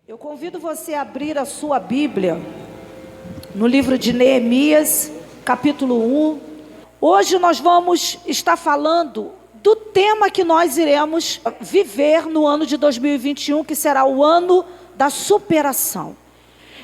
Eu convido você a abrir a sua Bíblia no livro de Neemias, capítulo 1. Hoje nós vamos estar falando do tema que nós iremos viver no ano de 2021, que será o ano da superação.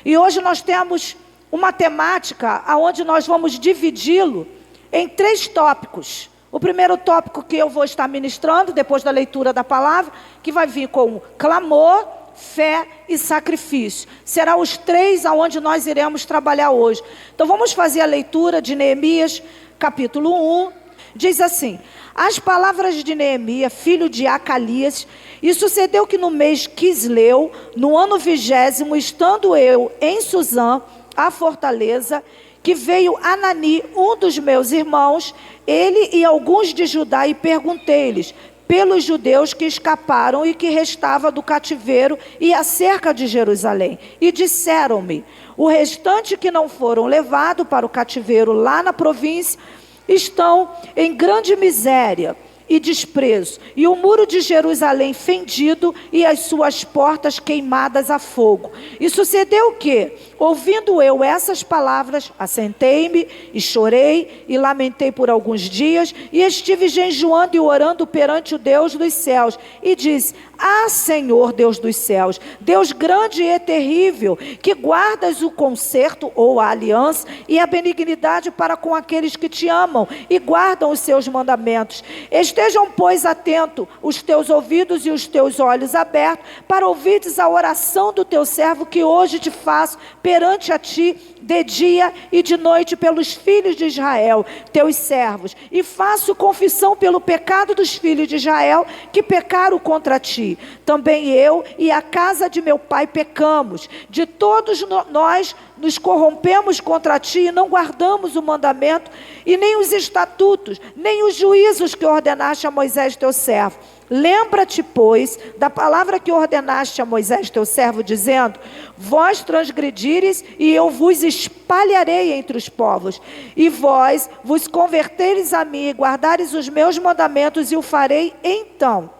E hoje nós temos uma temática onde nós vamos dividi-lo em 3 tópicos. O primeiro tópico que eu vou estar ministrando, depois da leitura da palavra, que vai vir com clamor, fé e sacrifício. Será os 3 aonde nós iremos trabalhar hoje. Então vamos fazer a leitura de Neemias, capítulo 1. Diz assim: as palavras de Neemias, filho de Acalias, e sucedeu que no mês Quisleu, no ano 20º, estando eu em Suzã, a fortaleza, que veio Anani, um dos meus irmãos, ele e alguns de Judá, e perguntei-lhes pelos judeus que escaparam e que restava do cativeiro e acerca de Jerusalém. E disseram-me: o restante que não foram levados para o cativeiro lá na província estão em grande miséria e desprezo, e o muro de Jerusalém fendido e as suas portas queimadas a fogo. E sucedeu que, ouvindo eu essas palavras, assentei-me e chorei e lamentei por alguns dias, e estive jejuando e orando perante o Deus dos céus, e disse: ah, Senhor Deus dos céus, Deus grande e terrível, que guardas o concerto ou a aliança e a benignidade para com aqueles que te amam e guardam os seus mandamentos. Estejam, pois, atentos os teus ouvidos e os teus olhos abertos, para ouvires a oração do teu servo que hoje te faço perante a ti, de dia e de noite, pelos filhos de Israel, teus servos, e faço confissão pelo pecado dos filhos de Israel, que pecaram contra ti. Também eu e a casa de meu pai pecamos, de todos nós nos corrompemos contra ti, e não guardamos o mandamento, e nem os estatutos, nem os juízos que ordenaste a Moisés teu servo. Lembra-te, pois, da palavra que ordenaste a Moisés teu servo, dizendo: vós transgredires e eu vos espalharei entre os povos, e vós vos converteres a mim e guardares os meus mandamentos, e o farei então.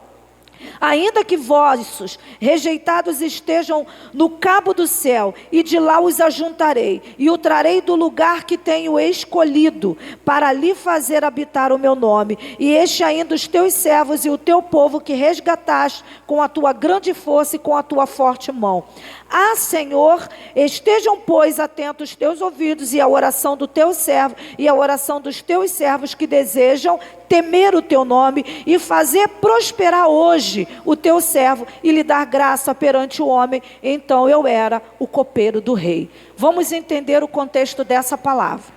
Ainda que vossos rejeitados estejam no cabo do céu, e de lá os ajuntarei, e o trarei do lugar que tenho escolhido, para ali fazer habitar o meu nome, e este ainda os teus servos e o teu povo que resgataste com a tua grande força e com a tua forte mão. Ah, Senhor, estejam, pois, atentos os teus ouvidos e a oração do teu servo e a oração dos teus servos que desejam temer o teu nome, e fazer prosperar hoje o teu servo e lhe dar graça perante o homem. Então eu era o copeiro do rei. Vamos entender o contexto dessa palavra.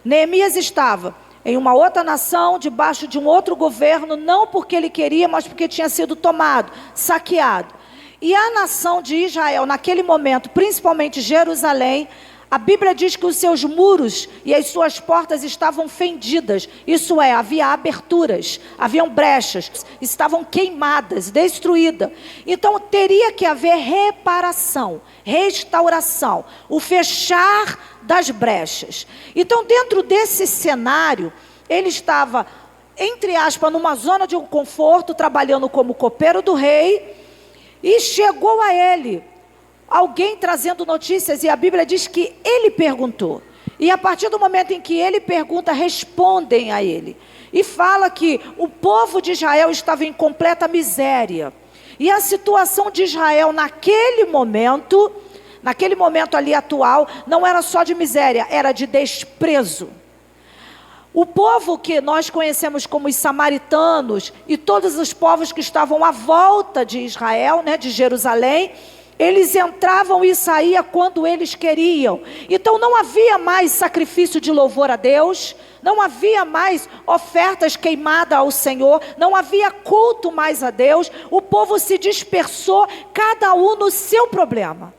Neemias estava em uma outra nação, debaixo de um outro governo, não porque ele queria, mas porque tinha sido tomado, saqueado. E a nação de Israel, naquele momento, principalmente Jerusalém, a Bíblia diz que os seus muros e as suas portas estavam fendidas. Isso é, havia aberturas, haviam brechas, estavam queimadas, destruídas. Então teria que haver reparação, restauração, o fechar das brechas. Então, dentro desse cenário, ele estava, entre aspas, numa zona de um conforto, trabalhando como copeiro do rei, e chegou a ele alguém trazendo notícias, e a Bíblia diz que ele perguntou. E a partir do momento em que ele pergunta, respondem a ele. E fala que o povo de Israel estava em completa miséria. E a situação de Israel naquele momento ali atual, não era só de miséria, era de desprezo. O povo que nós conhecemos como os samaritanos e todos os povos que estavam à volta de Israel, de Jerusalém, eles entravam e saíam quando eles queriam. Então não havia mais sacrifício de louvor a Deus, não havia mais ofertas queimadas ao Senhor, não havia culto mais a Deus. O povo se dispersou, cada um no seu problema.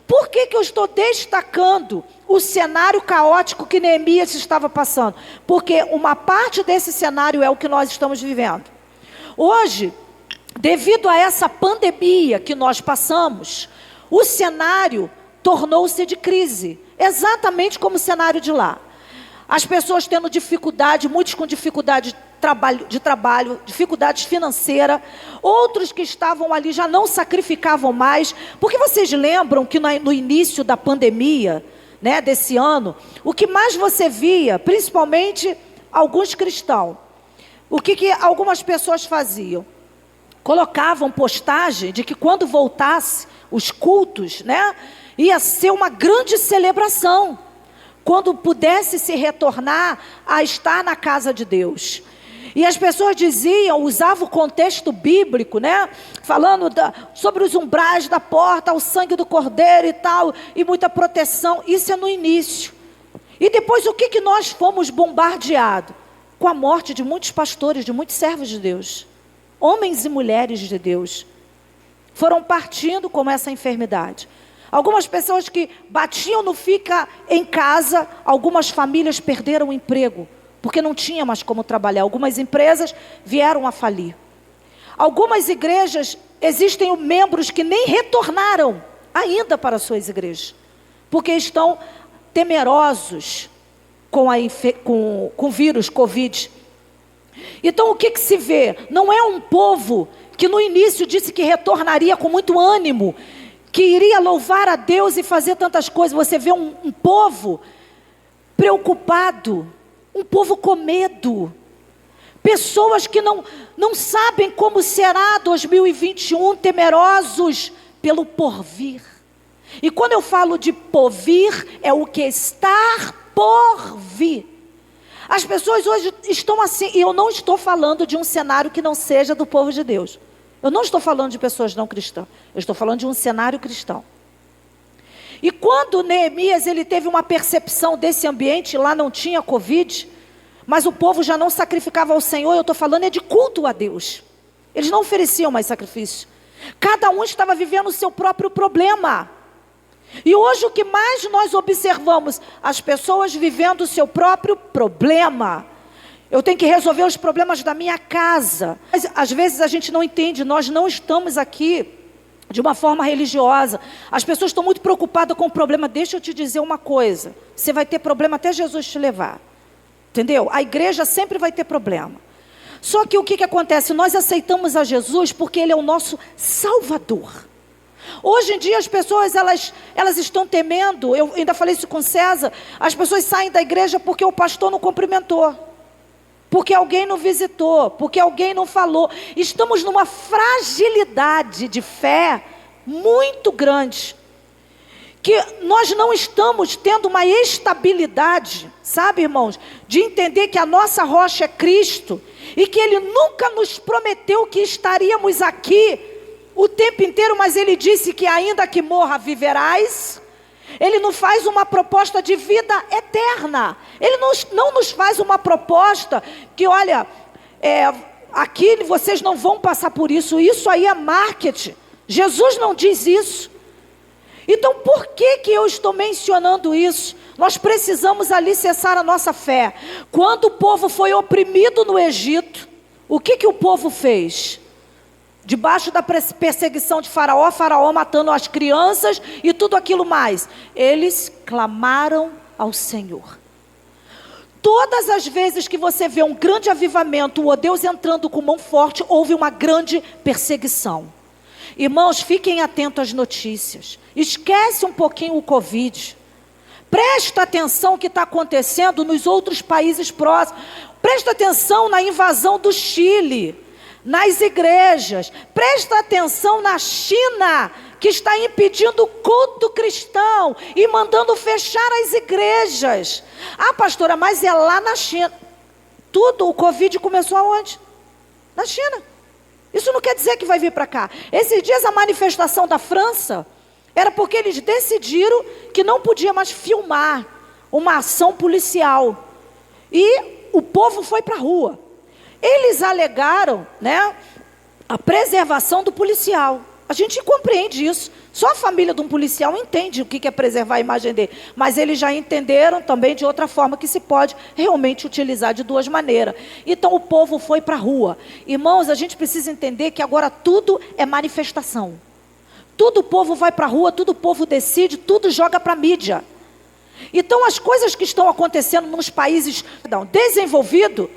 Por que eu estou destacando o cenário caótico que Neemias estava passando? Porque uma parte desse cenário é o que nós estamos vivendo. Hoje, devido a essa pandemia que nós passamos, o cenário tornou-se de crise, exatamente como o cenário de lá. As pessoas tendo dificuldade, muitos com dificuldade trabalho, dificuldades financeiras. Outros que estavam ali já não sacrificavam mais. Porque vocês lembram que no início da pandemia, né, desse ano, o que mais você via, principalmente alguns cristãos, o que algumas pessoas faziam? Colocavam postagem de que quando voltasse os cultos, né, ia ser uma grande celebração, quando pudesse se retornar a estar na casa de Deus. E as pessoas usavam o contexto bíblico, né, falando sobre os umbrais da porta, o sangue do cordeiro e tal, e muita proteção. Isso é no início. E depois o que nós fomos bombardeados? Com a morte de muitos pastores, de muitos servos de Deus. Homens e mulheres de Deus foram partindo com essa enfermidade. Algumas pessoas que batiam no fica em casa, algumas famílias perderam o emprego, porque não tinha mais como trabalhar. Algumas empresas vieram a falir. Algumas igrejas, existem membros que nem retornaram ainda para suas igrejas, porque estão temerosos com o vírus Covid. Então o que se vê? Não é um povo que no início disse que retornaria com muito ânimo, que iria louvar a Deus e fazer tantas coisas. Você vê um povo preocupado, um povo com medo, pessoas que não sabem como será 2021, temerosos pelo porvir. E quando eu falo de porvir, é o que está por vir. As pessoas hoje estão assim, e eu não estou falando de um cenário que não seja do povo de Deus. Eu não estou falando de pessoas não cristãs, eu estou falando de um cenário cristão. E quando Neemias ele teve uma percepção desse ambiente, lá não tinha Covid, mas o povo já não sacrificava ao Senhor, eu estou falando de culto a Deus. Eles não ofereciam mais sacrifício. Cada um estava vivendo o seu próprio problema. E hoje o que mais nós observamos? As pessoas vivendo o seu próprio problema. Eu tenho que resolver os problemas da minha casa. Mas, às vezes a gente não entende, nós não estamos aqui de uma forma religiosa. As pessoas estão muito preocupadas com o problema. Deixa eu te dizer uma coisa, você vai ter problema até Jesus te levar. Entendeu? A igreja sempre vai ter problema. Só que o que acontece? Nós aceitamos a Jesus porque Ele é o nosso Salvador. Hoje em dia as pessoas, elas estão temendo, eu ainda falei isso com César, as pessoas saem da igreja porque o pastor não cumprimentou, porque alguém não visitou, porque alguém não falou. Estamos numa fragilidade de fé muito grande, que nós não estamos tendo uma estabilidade, sabe, irmãos, de entender que a nossa rocha é Cristo, e que Ele nunca nos prometeu que estaríamos aqui o tempo inteiro, mas Ele disse que ainda que morra, viverás. Ele não faz uma proposta de vida eterna. Ele não nos faz uma proposta que, olha, aqui vocês não vão passar por isso. Isso aí é marketing. Jesus não diz isso. Então por que eu estou mencionando isso? Nós precisamos alicerçar a nossa fé. Quando o povo foi oprimido no Egito, o que o povo fez? Debaixo da perseguição de Faraó, Faraó matando as crianças e tudo aquilo mais, eles clamaram ao Senhor. Todas as vezes que você vê um grande avivamento, o Deus entrando com mão forte, houve uma grande perseguição. Irmãos, fiquem atentos às notícias. Esquece um pouquinho o Covid. Presta atenção no que está acontecendo nos outros países próximos. Presta atenção na invasão do Chile, nas igrejas. Presta atenção na China, que está impedindo o culto cristão e mandando fechar as igrejas. Ah, pastora, mas é lá na China. O Covid começou aonde? Na China. Isso não quer dizer que vai vir para cá. Esses dias a manifestação da França era porque eles decidiram que não podia mais filmar uma ação policial. E o povo foi para a rua. Eles alegaram, né, a preservação do policial. A gente compreende isso. Só a família de um policial entende o que é preservar a imagem dele. Mas eles já entenderam também de outra forma que se pode realmente utilizar de duas maneiras. Então o povo foi para a rua. Irmãos, a gente precisa entender que agora tudo é manifestação. Tudo o povo vai para a rua, tudo o povo decide, tudo joga para a mídia. Então as coisas que estão acontecendo nos países desenvolvidos,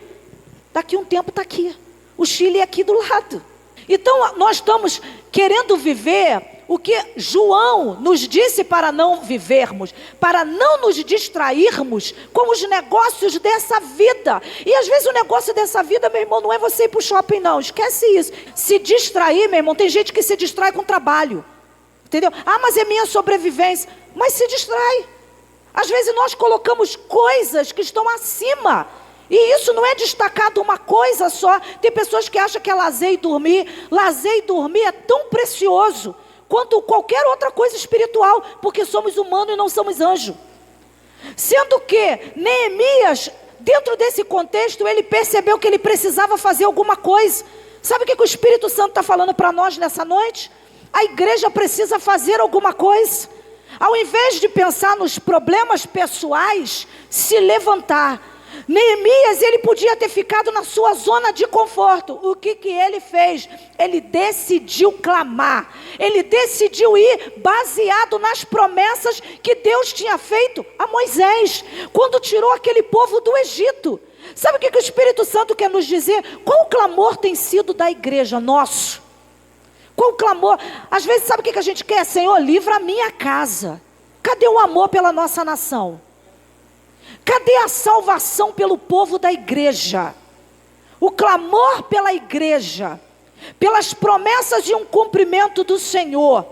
Daqui um tempo está aqui. O Chile é aqui do lado. Então nós estamos querendo viver o que João nos disse para não vivermos, para não nos distrairmos com os negócios dessa vida. E às vezes o negócio dessa vida, meu irmão, não é você ir para o shopping, não. Esquece isso. Se distrair, meu irmão, tem gente que se distrai com trabalho. Entendeu? Ah, mas é minha sobrevivência. Mas se distrai. Às vezes nós colocamos coisas que estão acima. E isso não é destacado uma coisa só. Tem pessoas que acham que é lazer e dormir. Lazer e dormir é tão precioso quanto qualquer outra coisa espiritual, porque somos humanos e não somos anjos. Sendo que Neemias, dentro desse contexto, ele percebeu que ele precisava fazer alguma coisa. Sabe o que o Espírito Santo está falando para nós nessa noite? A igreja precisa fazer alguma coisa. Ao invés de pensar nos problemas pessoais, se levantar. Neemias, ele podia ter ficado na sua zona de conforto. O que ele fez? Ele decidiu clamar. Ele decidiu ir baseado nas promessas que Deus tinha feito a Moisés, quando tirou aquele povo do Egito. Sabe o que o Espírito Santo quer nos dizer? Qual o clamor tem sido da igreja nosso? Qual o clamor? Às vezes sabe o que a gente quer? Senhor, livra a minha casa. Cadê o amor pela nossa nação? Cadê a salvação pelo povo da igreja? O clamor pela igreja, pelas promessas de um cumprimento do Senhor.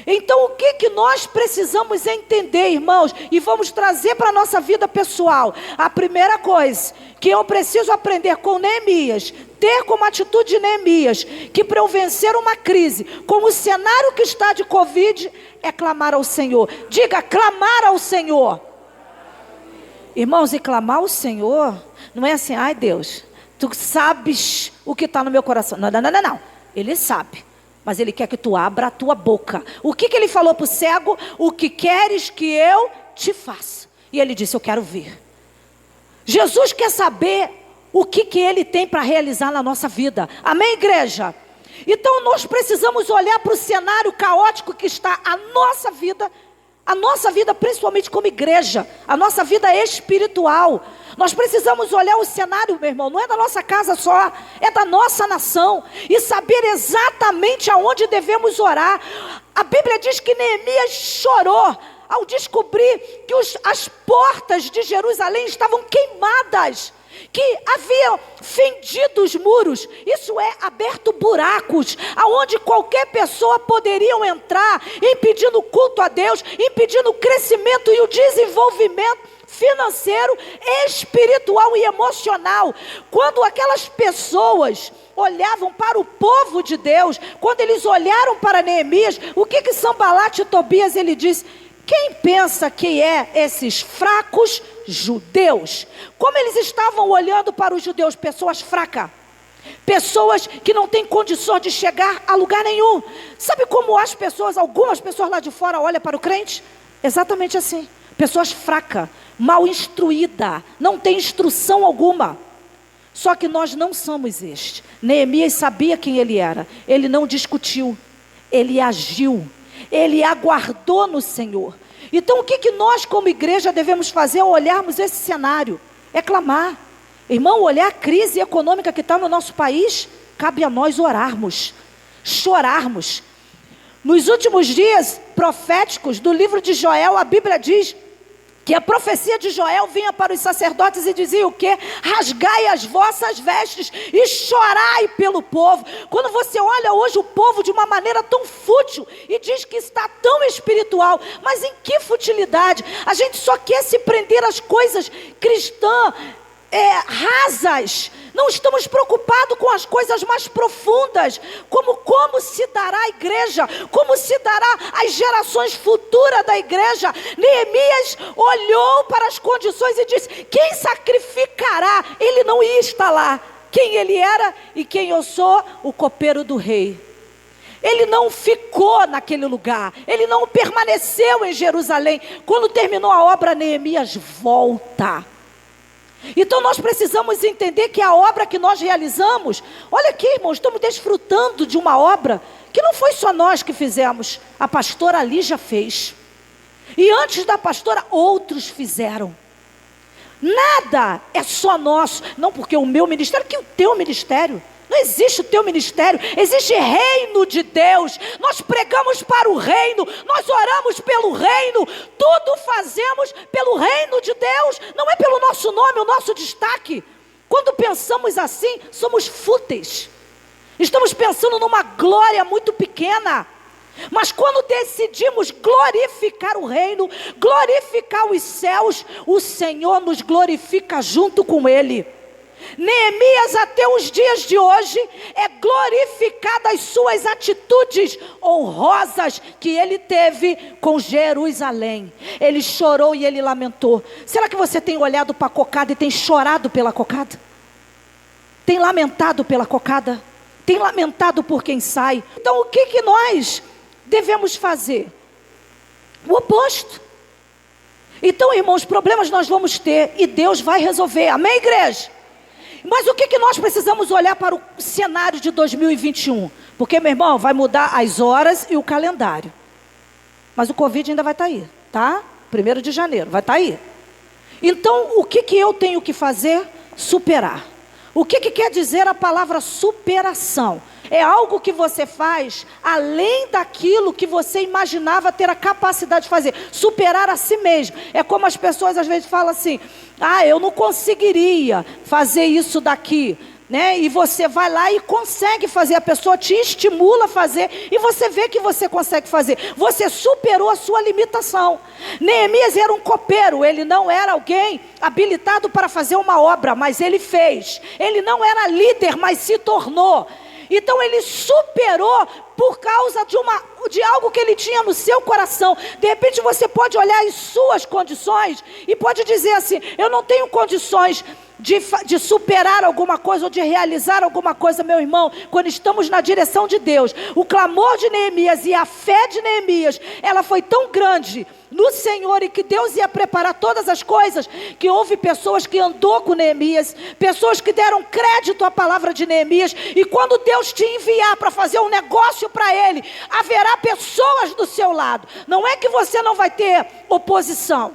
Então o que nós precisamos entender, irmãos, e vamos trazer para a nossa vida pessoal? A primeira coisa que eu preciso aprender com Neemias, ter como atitude de Neemias, que para eu vencer uma crise, com o cenário que está de Covid, é clamar ao Senhor. Diga, clamar ao Senhor. Irmãos, e clamar ao Senhor, não é assim, ai Deus, tu sabes o que está no meu coração. Não. Ele sabe, mas Ele quer que tu abra a tua boca. O que Ele falou para o cego? O que queres que eu te faça? E ele disse, eu quero ver. Jesus quer saber o que Ele tem para realizar na nossa vida. Amém, igreja? Então nós precisamos olhar para o cenário caótico que está a nossa vida principalmente como igreja, a nossa vida espiritual. Nós precisamos olhar o cenário, meu irmão, não é da nossa casa só, é da nossa nação, e saber exatamente aonde devemos orar. A Bíblia diz que Neemias chorou ao descobrir que as portas de Jerusalém estavam queimadas, que haviam fendido os muros, isso é, aberto buracos, aonde qualquer pessoa poderia entrar, impedindo o culto a Deus, impedindo o crescimento e o desenvolvimento financeiro, espiritual e emocional. Quando aquelas pessoas olhavam para o povo de Deus, quando eles olharam para Neemias, o que Sanbalate e Tobias ele disse? Quem pensa que é esses fracos judeus? Como eles estavam olhando para os judeus? Pessoas fracas. Pessoas que não têm condições de chegar a lugar nenhum. Sabe como algumas pessoas lá de fora olham para o crente? Exatamente assim. Pessoas fracas, mal instruídas, não tem instrução alguma. Só que nós não somos este. Neemias sabia quem ele era. Ele não discutiu. Ele agiu. Ele aguardou no Senhor. Então o que nós como igreja devemos fazer ao olharmos esse cenário? É clamar. Irmão, olhar a crise econômica que está no nosso país, cabe a nós orarmos, chorarmos. Nos últimos dias proféticos do livro de Joel, a Bíblia diz que a profecia de Joel vinha para os sacerdotes e dizia o quê? Rasgai as vossas vestes e chorai pelo povo. Quando você olha hoje o povo de uma maneira tão fútil e diz que está tão espiritual, mas em que futilidade? A gente só quer se prender às coisas cristãs, rasas. Não estamos preocupados com as coisas mais profundas, como se dará a igreja, como se dará as gerações futuras da igreja. Neemias olhou para as condições e disse, quem sacrificará? Ele não ia estar lá. Quem ele era e quem eu sou? O copeiro do rei. Ele não ficou naquele lugar, ele não permaneceu em Jerusalém. Quando terminou a obra, Neemias volta. Então nós precisamos entender que a obra que nós realizamos, olha aqui, irmãos, estamos desfrutando de uma obra que não foi só nós que fizemos, a pastora Lígia fez, e antes da pastora outros fizeram. Nada é só nosso. Não porque o meu ministério, que o teu ministério. Não existe o teu ministério, existe reino de Deus. Nós pregamos para o reino, nós oramos pelo reino, tudo fazemos pelo reino de Deus. Não é pelo nosso nome, o nosso destaque. Quando pensamos assim, somos fúteis. Estamos pensando numa glória muito pequena. Mas quando decidimos glorificar o reino, glorificar os céus, o Senhor nos glorifica junto com Ele. Neemias até os dias de hoje é glorificado as suas atitudes honrosas que ele teve com Jerusalém. Ele chorou e ele lamentou. Será que você tem olhado para a cocada e tem chorado pela cocada? Tem lamentado pela cocada? Tem lamentado por quem sai? Então o que nós devemos fazer? O oposto. Então, irmãos, problemas nós vamos ter e Deus vai resolver. Amém, igreja? Mas o que nós precisamos olhar para o cenário de 2021? Porque, meu irmão, vai mudar as horas e o calendário. Mas o Covid ainda vai estar aí, tá? 1º de janeiro, vai estar aí. Então, o que eu tenho que fazer? Superar. O que quer dizer a palavra superação? É algo que você faz além daquilo que você imaginava ter a capacidade de fazer. Superar a si mesmo. É como as pessoas às vezes falam assim: eu não conseguiria fazer isso daqui, né? E você vai lá e consegue fazer. A pessoa te estimula a fazer e você vê que você consegue fazer. Você superou a sua limitação. Neemias era um copeiro. Ele não era alguém habilitado para fazer uma obra, mas ele fez. Ele não era líder, mas se tornou. Então ele superou por causa de algo que ele tinha no seu coração. De repente você pode olhar as suas condições e pode dizer assim: eu não tenho condições de superar alguma coisa ou de realizar alguma coisa, meu irmão. Quando estamos na direção de Deus, o clamor de Neemias e a fé de Neemias, ela foi tão grande no Senhor e que Deus ia preparar todas as coisas, que houve pessoas que andou com Neemias, pessoas que deram crédito à palavra de Neemias, e quando Deus te enviar para fazer um negócio para Ele, haverá pessoas do seu lado. Não é que você não vai ter oposição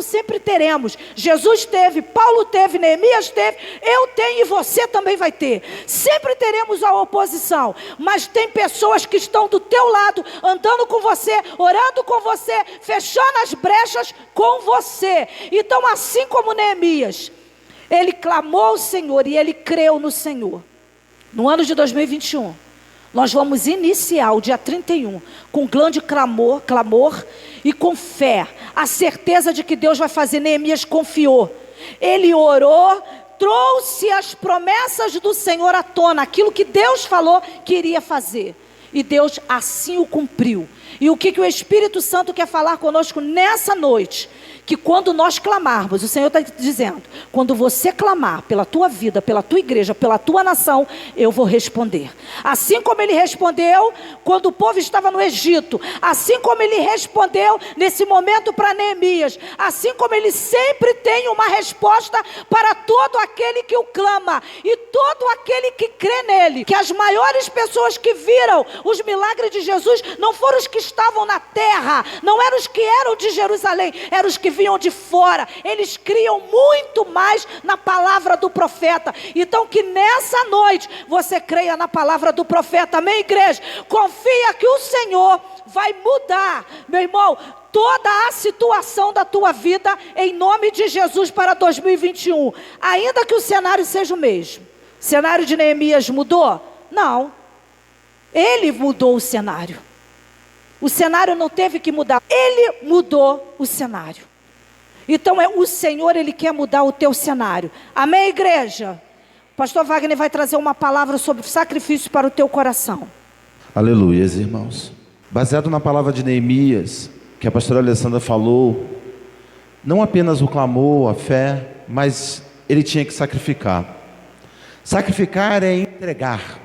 sempre teremos. Jesus teve, Paulo teve, Neemias teve, eu tenho e você também vai ter. Sempre teremos a oposição, mas tem pessoas que estão do teu lado, andando com você, orando com você, fechando as brechas com você. Então, assim como Neemias, ele clamou ao Senhor e ele creu no Senhor. No ano de 2021, nós vamos iniciar o dia 31 com grande clamor e com fé, a certeza de que Deus vai fazer. Neemias confiou, ele orou, trouxe as promessas do Senhor à tona, aquilo que Deus falou que iria fazer, e Deus assim o cumpriu. E o que o Espírito Santo quer falar conosco nessa noite? Que quando nós clamarmos, o Senhor está dizendo: quando você clamar pela tua vida, pela tua igreja, pela tua nação, eu vou responder. Assim como Ele respondeu quando o povo estava no Egito, assim como Ele respondeu nesse momento para Neemias, assim como Ele sempre tem uma resposta para todo aquele que o clama e todo aquele que crê nele. Que as maiores pessoas que viram os milagres de Jesus não foram os que estavam na terra, não eram os que eram de Jerusalém, eram os que vinham de fora. Eles criam muito mais na palavra do profeta. Então que nessa noite você creia na palavra do profeta. Amém, igreja? Confia que o Senhor vai mudar, meu irmão, toda a situação da tua vida em nome de Jesus para 2021. Ainda que o cenário seja o mesmo. O cenário de Neemias mudou? Não. Ele mudou o cenário. O cenário não teve que mudar. Ele mudou o cenário. Então o Senhor, Ele quer mudar o teu cenário. Amém, igreja? O pastor Wagner vai trazer uma palavra sobre sacrifício para o teu coração. Aleluia, irmãos. Baseado na palavra de Neemias, que a pastora Alessandra falou, não apenas o clamor, a fé, mas ele tinha que sacrificar. Sacrificar é entregar.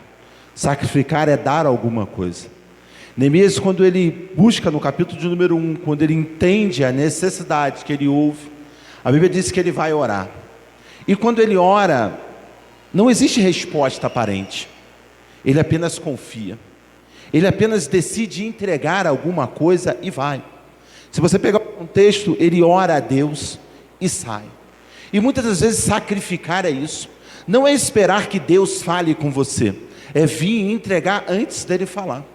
Sacrificar é dar alguma coisa. Neemias, quando ele busca no capítulo de número 1, quando ele entende a necessidade que ele ouve, a Bíblia diz que ele vai orar. E quando ele ora, não existe resposta aparente. Ele apenas confia. Ele apenas decide entregar alguma coisa e vai. Se você pegar o contexto, ele ora a Deus e sai. E muitas das vezes sacrificar é isso. Não é esperar que Deus fale com você, é vir e entregar antes dele falar.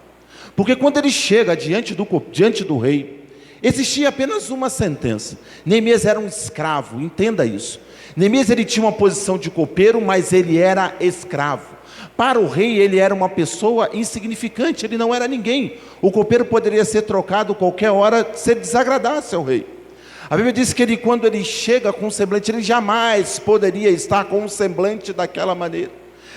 Porque quando ele chega diante do rei, existia apenas uma sentença. Neemias era um escravo, entenda isso. Neemias ele tinha uma posição de copeiro, mas ele era escravo. Para o rei ele era uma pessoa insignificante, ele não era ninguém. O copeiro poderia ser trocado qualquer hora se ele desagradasse ao rei. A Bíblia diz que quando ele chega com um semblante, ele jamais poderia estar com um semblante daquela maneira.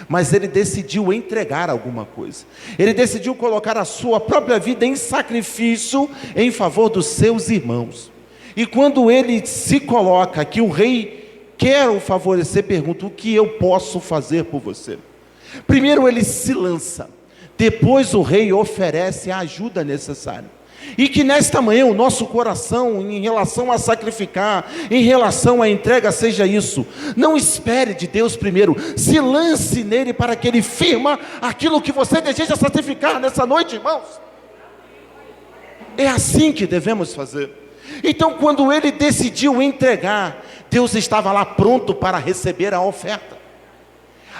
Mas ele decidiu entregar alguma coisa. Ele decidiu colocar a sua própria vida em sacrifício em favor dos seus irmãos. E quando ele se coloca, que o rei quer o favorecer, pergunta: o que eu posso fazer por você? Primeiro ele se lança, depois o rei oferece a ajuda necessária. E que nesta manhã o nosso coração, em relação a sacrificar, em relação à entrega, seja isso. Não espere de Deus primeiro, se lance nele para que ele firma aquilo que você deseja sacrificar nessa noite, irmãos. É assim que devemos fazer. Então quando ele decidiu entregar, Deus estava lá pronto para receber a oferta.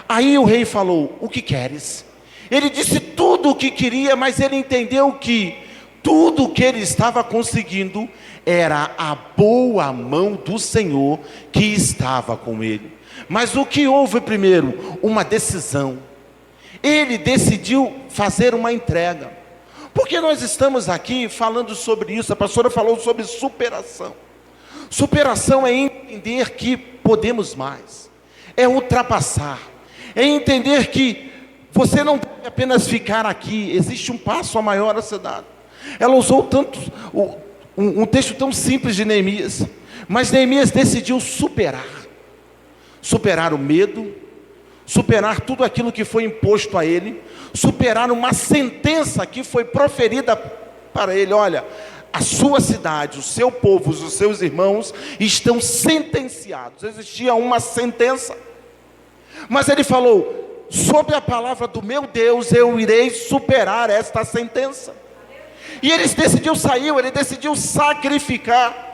Aí o rei falou: o que queres? Ele disse tudo o que queria, mas ele entendeu que tudo o que ele estava conseguindo era a boa mão do Senhor que estava com ele. Mas o que houve primeiro? Uma decisão. Ele decidiu fazer uma entrega. Porque nós estamos aqui falando sobre isso. A pastora falou sobre superação. Superação é entender que podemos mais, é ultrapassar, é entender que você não deve apenas ficar aqui, existe um passo a maior a ser dado. Ela usou um texto tão simples de Neemias, mas Neemias decidiu superar o medo, superar tudo aquilo que foi imposto a ele, superar uma sentença que foi proferida para ele: olha, a sua cidade, o seu povo, os seus irmãos estão sentenciados. Existia uma sentença, mas ele falou: sob a palavra do meu Deus, eu irei superar esta sentença. E ele decidiu sair, ele decidiu sacrificar.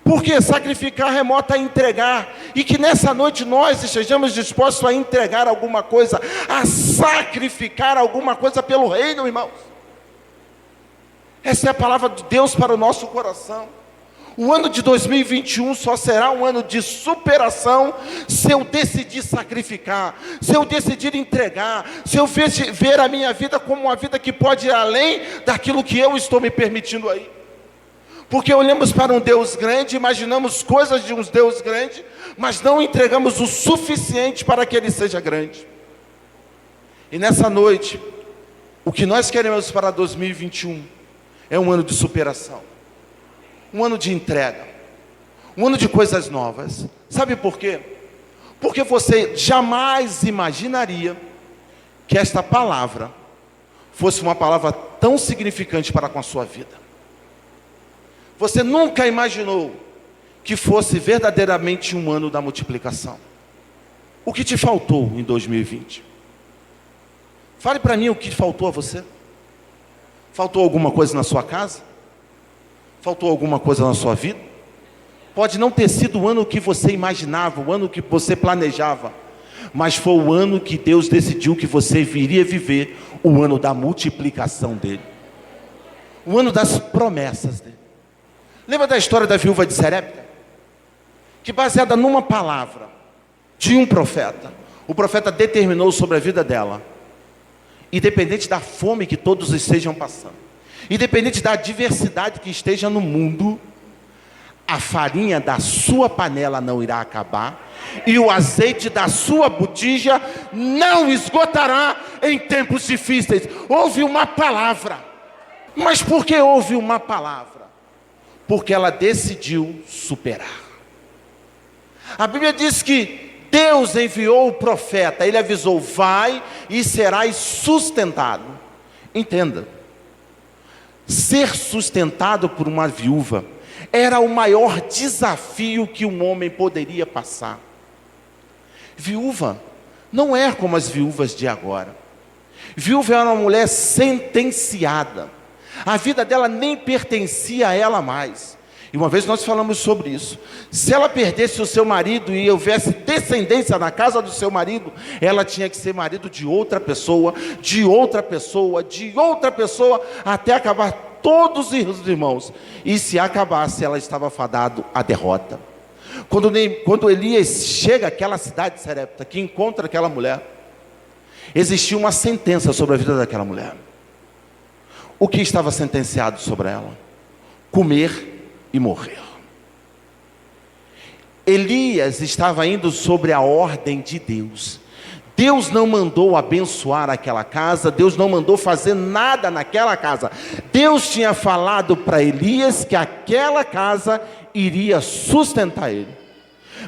Porque sacrificar remota a entregar. E que nessa noite nós estejamos dispostos a entregar alguma coisa, a sacrificar alguma coisa pelo reino, irmãos. Essa é a palavra de Deus para o nosso coração. O ano de 2021 só será um ano de superação se eu decidir sacrificar, se eu decidir entregar, se eu ver a minha vida como uma vida que pode ir além daquilo que eu estou me permitindo aí. Porque olhamos para um Deus grande, imaginamos coisas de um Deus grande, mas não entregamos o suficiente para que Ele seja grande. E nessa noite, o que nós queremos para 2021 é um ano de superação, um ano de entrega, um ano de coisas novas. Sabe por quê? Porque você jamais imaginaria que esta palavra fosse uma palavra tão significante para com a sua vida. Você nunca imaginou que fosse verdadeiramente um ano da multiplicação. O que te faltou em 2020? Fale para mim o que faltou a você. Faltou alguma coisa na sua casa? Faltou alguma coisa na sua vida? Pode não ter sido o ano que você imaginava, o ano que você planejava, mas foi o ano que Deus decidiu que você viria viver, o ano da multiplicação dele, o ano das promessas dele. Lembra da história da viúva de Sarepta? Que baseada numa palavra de um profeta, o profeta determinou sobre a vida dela: independente da fome que todos estejam passando, independente da adversidade que esteja no mundo, a farinha da sua panela não irá acabar, e o azeite da sua botija não esgotará em tempos difíceis. Houve uma palavra. Mas por que houve uma palavra? Porque ela decidiu superar. A Bíblia diz que Deus enviou o profeta, ele avisou: vai e serás sustentado. Entenda, ser sustentado por uma viúva era o maior desafio que um homem poderia passar. Viúva não é como as viúvas de agora. Viúva era uma mulher sentenciada. A vida dela nem pertencia a ela mais. E uma vez nós falamos sobre isso. Se ela perdesse o seu marido e houvesse descendência na casa do seu marido, ela tinha que ser marido de outra pessoa, de outra pessoa, de outra pessoa, até acabar todos os irmãos. E se acabasse, ela estava fadado à derrota. Quando Elias chega àquela cidade de Sarepta, que encontra aquela mulher, existia uma sentença sobre a vida daquela mulher. O que estava sentenciado sobre ela? Comer e morrer. Elias estava indo sobre a ordem de Deus. Deus não mandou abençoar aquela casa, Deus não mandou fazer nada naquela casa. Deus tinha falado para Elias que aquela casa iria sustentar ele.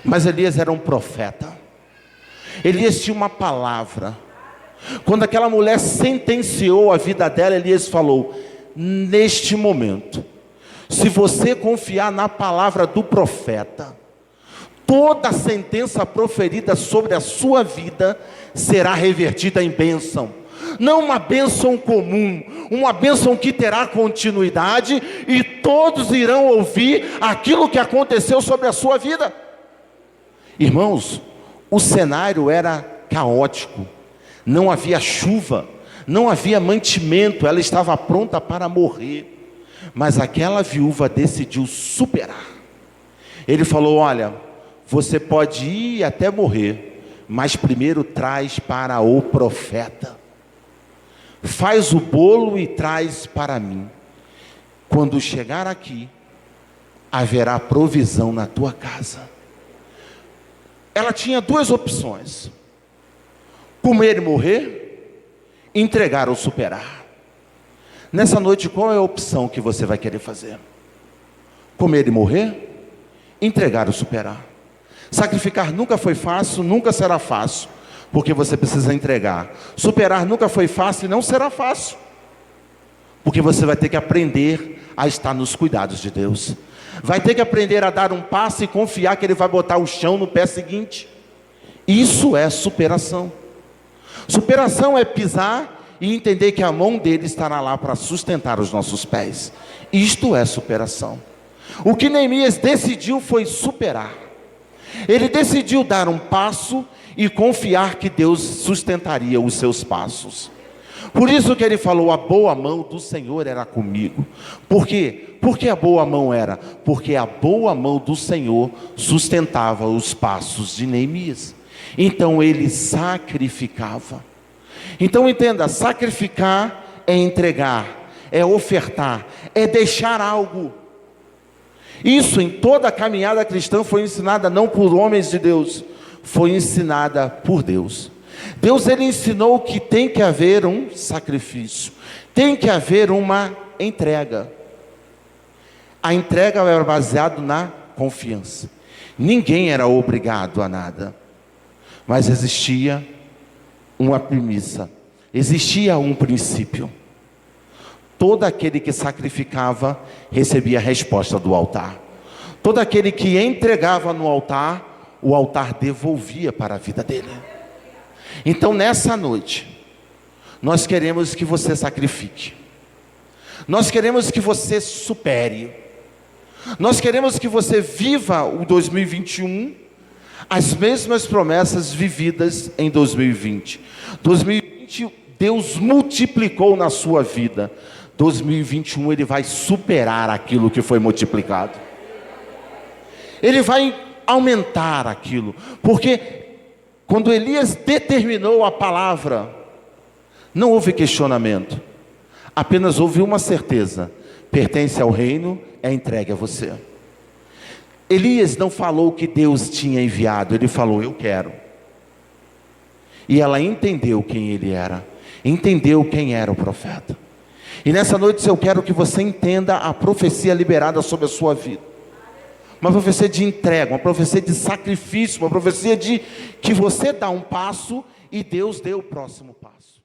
Mas Elias era um profeta. Elias tinha uma palavra. Quando aquela mulher sentenciou a vida dela, Elias falou: neste momento, se você confiar na palavra do profeta, toda a sentença proferida sobre a sua vida será revertida em bênção. Não uma bênção comum, uma bênção que terá continuidade, e todos irão ouvir aquilo que aconteceu sobre a sua vida. Irmãos, o cenário era caótico, não havia chuva, não havia mantimento, ela estava pronta para morrer. Mas aquela viúva decidiu superar. Ele falou: olha, você pode ir até morrer, mas primeiro traz para o profeta. Faz o bolo e traz para mim. Quando chegar aqui, haverá provisão na tua casa. Ela tinha duas opções: comer e morrer, entregar ou superar. Nessa noite, qual é a opção que você vai querer fazer? Comer e morrer? Entregar ou superar? Sacrificar nunca foi fácil, nunca será fácil, porque você precisa entregar. Superar nunca foi fácil e não será fácil, porque você vai ter que aprender a estar nos cuidados de Deus. Vai ter que aprender a dar um passo e confiar que Ele vai botar o chão no pé seguinte. Isso é superação. Superação é pisar e entender que a mão dele estará lá para sustentar os nossos pés. Isto é superação. O que Neemias decidiu foi superar. Ele decidiu dar um passo e confiar que Deus sustentaria os seus passos. Por isso que ele falou: a boa mão do Senhor era comigo. Por quê? Porque a boa mão era? Porque a boa mão do Senhor sustentava os passos de Neemias. Então ele sacrificava. Então entenda, sacrificar é entregar, é ofertar, é deixar algo. Isso em toda a caminhada cristã foi ensinada não por homens de Deus, foi ensinada por Deus. Deus, Ele ensinou que tem que haver um sacrifício, tem que haver uma entrega. A entrega era baseada na confiança. Ninguém era obrigado a nada, mas existia uma premissa, existia um princípio. Todo aquele que sacrificava recebia a resposta do altar. Todo aquele que entregava no altar, o altar devolvia para a vida dele. Então nessa noite, nós queremos que você sacrifique. Nós queremos que você supere. Nós queremos que você viva o 2021, as mesmas promessas vividas em 2020. 2020, Deus multiplicou na sua vida. 2021, Ele vai superar aquilo que foi multiplicado. Ele vai aumentar aquilo. Porque quando Elias determinou a palavra, não houve questionamento. Apenas houve uma certeza: pertence ao reino, é entregue a você. Elias não falou que Deus tinha enviado, ele falou: eu quero. E ela entendeu quem ele era, entendeu quem era o profeta. E nessa noite eu quero que você entenda a profecia liberada sobre a sua vida. Uma profecia de entrega, uma profecia de sacrifício, uma profecia de que você dá um passo e Deus dê o próximo passo.